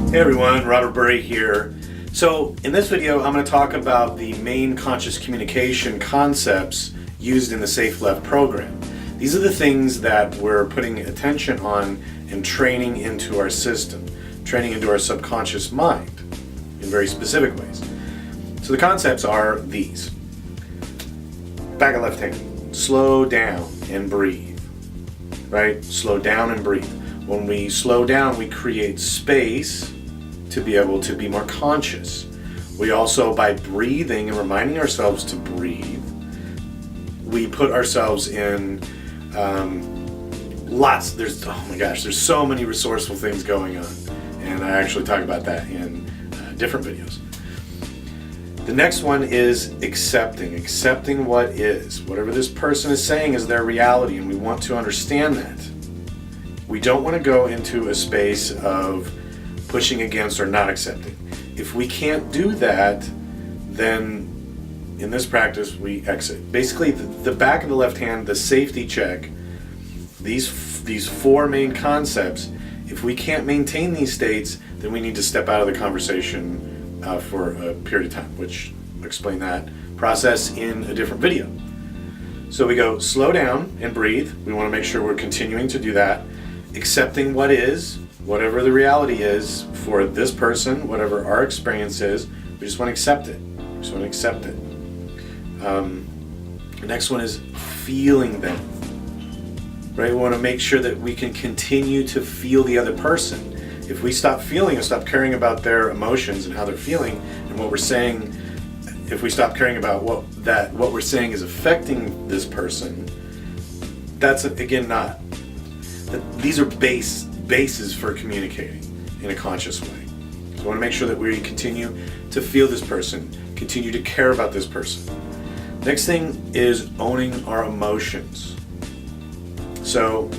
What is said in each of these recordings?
Hey everyone, Robert Burry here. So in this video I'm going to talk about the main conscious communication concepts used in the Safe Love program. These are the things that we're putting attention on and training into our system, training into our subconscious mind in very specific ways. So the concepts are these. Back of left hand, slow down and breathe, right? Slow down and breathe. When we slow down, we create space to be able to be more conscious. We also, by breathing and reminding ourselves to breathe, we put ourselves in there's so many resourceful things going on, and I actually talk about that in different videos. The next one is accepting what is. Whatever this person is saying is their reality, and we want to understand that. We don't want to go into a space of pushing against or not accepting. If we can't do that, then in this practice we exit. Basically, the back of the left hand, the safety check, these four main concepts, if we can't maintain these states, then we need to step out of the conversation for a period of time, which I'll explain that process in a different video. So we go slow down and breathe. We want to make sure we're continuing to do that. Accepting what is, whatever the reality is for this person, whatever our experience is, we just want to accept it. The next one is feeling them. Right? We want to make sure that we can continue to feel the other person. If we stop feeling and stop caring about their emotions and how they're feeling and what we're saying, if we stop caring about what we're saying is affecting this person, that's again not. These are bases for communicating in a conscious way. So we want to make sure that we continue to feel this person, continue to care about this person. Next thing is owning our emotions. So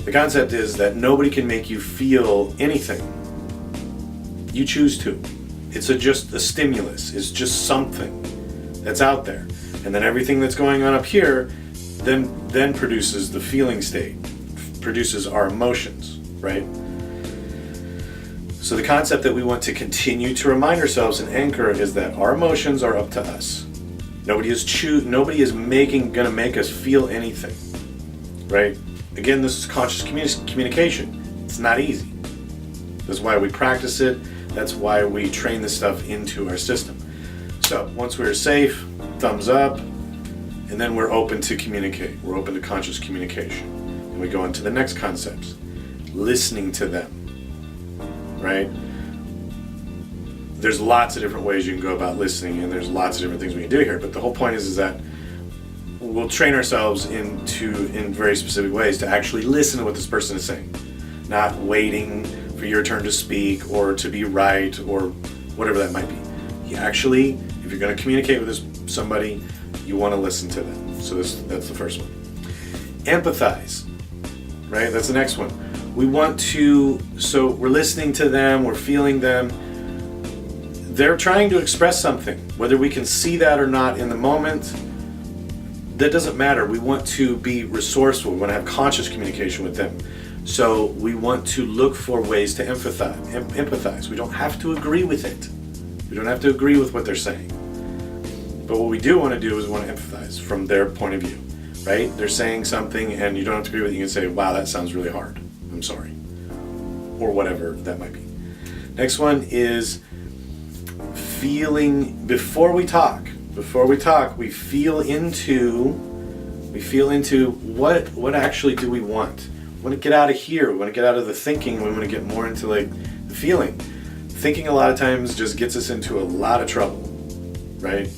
the concept is that nobody can make you feel anything. You choose to. It's just a stimulus. It's just something that's out there. And then everything that's going on up here then produces the feeling state, produces our emotions, right? So the concept that we want to continue to remind ourselves and anchor is that our emotions are up to us. Nobody is gonna make us feel anything, right? Again, this is conscious communication. It's not easy. That's why we practice it. That's why we train this stuff into our system. So once we're safe, thumbs up, and then we're open to communicate. We're open to conscious communication. And we go into the next concepts. Listening to them, right? There's lots of different ways you can go about listening, and there's lots of different things we can do here, but the whole point is that we'll train ourselves in very specific ways to actually listen to what this person is saying, not waiting for your turn to speak or to be right or whatever that might be. You actually, if you're going to communicate with somebody, you want to listen to them. So that's the first one. Empathize, right? That's the next one. So we're listening to them, we're feeling them. They're trying to express something. Whether we can see that or not in the moment, that doesn't matter. We want to be resourceful. We want to have conscious communication with them. So we want to look for ways to empathize. We don't have to agree with it. We don't have to agree with what they're saying. But what we do want to do is we want to empathize from their point of view, right? They're saying something and you don't have to agree with it. You can say, wow, that sounds really hard. I'm sorry. Or whatever that might be. Next one is feeling before we talk. Before we talk, we feel into what actually do we want. We want to get out of here. We want to get out of the thinking. We want to get more into the feeling. Thinking a lot of times just gets us into a lot of trouble, right?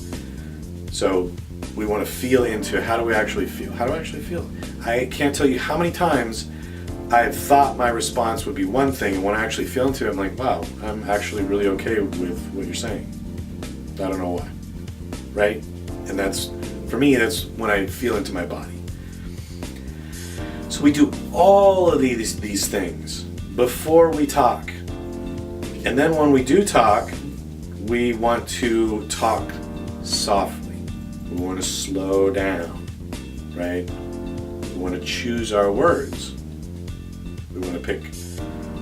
So we want to feel into how do we actually feel? How do I actually feel? I can't tell you how many times I've thought my response would be one thing, and when I actually feel into it, I'm like, wow, I'm actually really okay with what you're saying. I don't know why. Right? And for me, that's when I feel into my body. So we do all of these things before we talk. And then when we do talk, we want to talk softly. We want to slow down, right? We want to choose our words. We want to pick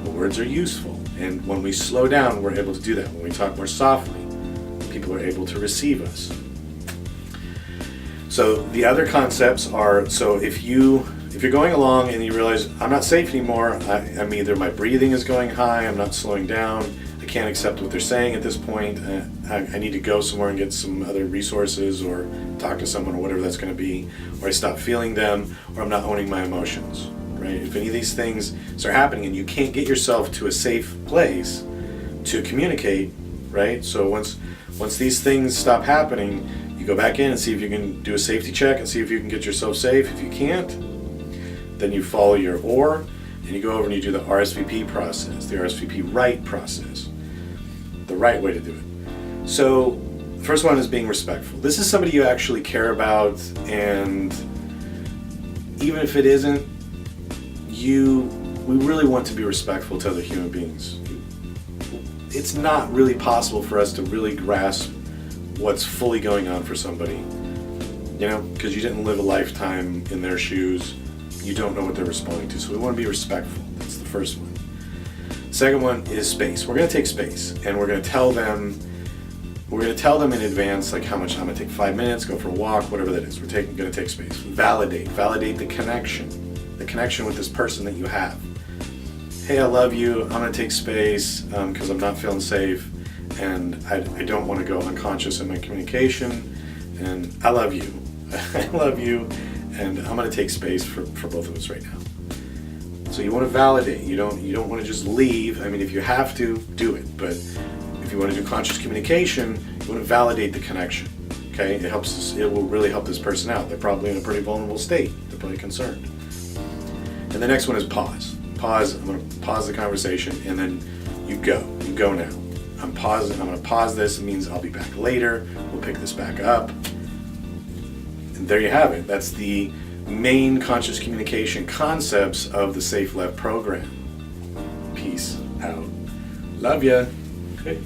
what words are useful, And when we slow down, we're able to do that. When we talk more softly, people are able to receive us. So the other concepts are, so if you're going along and you realize, I'm not safe anymore, I'm either my breathing is going high, I'm not slowing down, I can't accept what they're saying at this point, I need to go somewhere and get some other resources or talk to someone or whatever that's going to be, or I stop feeling them, or I'm not owning my emotions, right? If any of these things start happening and you can't get yourself to a safe place to communicate, right? So once these things stop happening, you go back in and see if you can do a safety check and see if you can get yourself safe. If you can't, then you follow your OR and you go over and you do the RSVP process, the RSVP Right process, the right way to do it. So the first one is being respectful. This is somebody you actually care about, and even if it isn't, we really want to be respectful to other human beings. It's not really possible for us to really grasp what's fully going on for somebody, because you didn't live a lifetime in their shoes. You don't know what they're responding to. So we want to be respectful. That's the first one. Second one is space. We're going to take space, and we're going to tell them in advance, like how much I'm going to take, 5 minutes, go for a walk, whatever that is. We're going to take space. Validate the connection with this person that you have. Hey, I love you. I'm going to take space because I'm not feeling safe, and I don't want to go unconscious in my communication, and I love you. I love you, and I'm going to take space for both of us right now. So you want to validate. You don't want to just leave. I mean, if you have to, do it. But if you want to do conscious communication, you want to validate the connection. Okay, it will really help this person out. They're probably in a pretty vulnerable state. They're probably concerned. And the next one is pause. Pause. I'm going to pause the conversation, and then you go. You go now. I'm pausing. I'm going to pause this. It means I'll be back later. We'll pick this back up. And there you have it. That's the main conscious communication concepts of the Safe Love program. Peace out. Love ya. Okay.